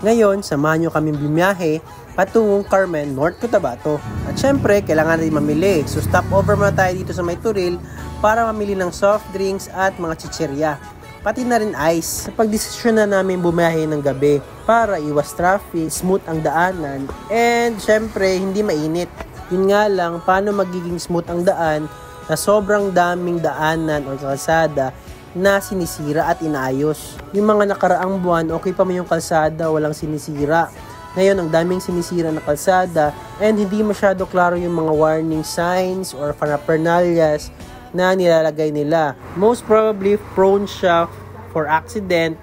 Ngayon, samahan nyo kaming bumiyahe patungong Carmen, North Cotabato. At syempre, kailangan natin mamili. So stop over muna tayo dito sa May Turil para mamili ng soft drinks at mga chichirya. Pati na rin ice. Sa pagdesisyon na namin bumiyahe ng gabi para iwas traffic, smooth ang daanan, and syempre, hindi mainit. Yun nga lang, paano magiging smooth ang daan na sobrang daming daanan o kalsada na sinisira at inaayos. Yung mga nakaraang buwan, okay pa man yung kalsada, walang sinisira. Ngayon, ang daming sinisira na kalsada and hindi masyado klaro yung mga warning signs or paraphernalias na nilalagay nila. Most probably, prone siya for accident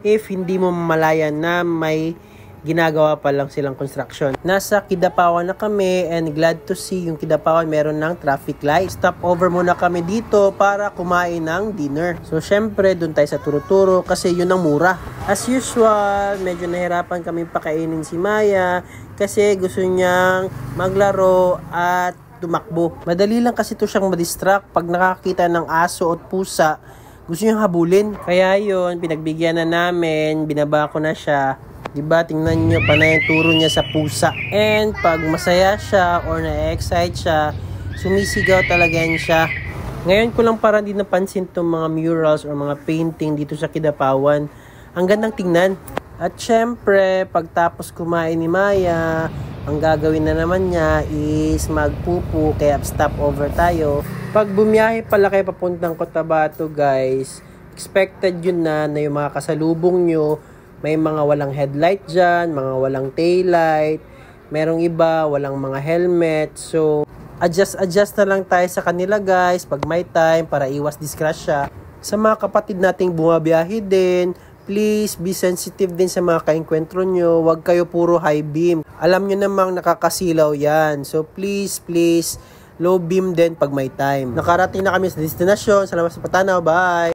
if hindi mo mamalayan na may ginagawa pa lang silang construction. Nasa Kidapawan na kami and glad to see yung Kidapawan meron ng traffic light. Stop over muna kami dito para kumain ng dinner. So syempre doon tayo sa Turo-Turo kasi yun ang mura. As usual, medyo nahirapan kami pakainin si Maya kasi gusto niyang maglaro at tumakbo. Madali lang kasi ito siyang madistract pag nakakita ng aso at pusa. Gusto niyang habulin. Kaya yun, pinagbigyan na namin, binaba ko na siya. Diba, tingnan nyo, panay ang turo niya sa pusa. And pag masaya siya or na-excite siya, sumisigaw talaga yan siya. Ngayon ko lang parang di napansin itong mga murals or mga painting dito sa Kidapawan. Ang gandang tingnan. At syempre, pagtapos kumain ni Maya, ang gagawin na naman niya is magpupu, kaya stop over tayo. Pag bumiyahe pala kayo papuntang Cotabato, guys, expected yun na yung mga kasalubong nyo, may mga walang headlight dyan, mga walang taillight, merong iba, walang mga helmet. So, adjust na lang tayo sa kanila, guys, pag may time, para iwas disgrasya. Sa mga kapatid nating bumabiyahe din, please be sensitive din sa mga kaengkwentro nyo. Huwag kayo puro high beam. Alam nyo namang nakakasilaw yan. So, please, low beam din pag may time. Nakarating na kami sa destinasyon. Salamat sa patanaw. Bye!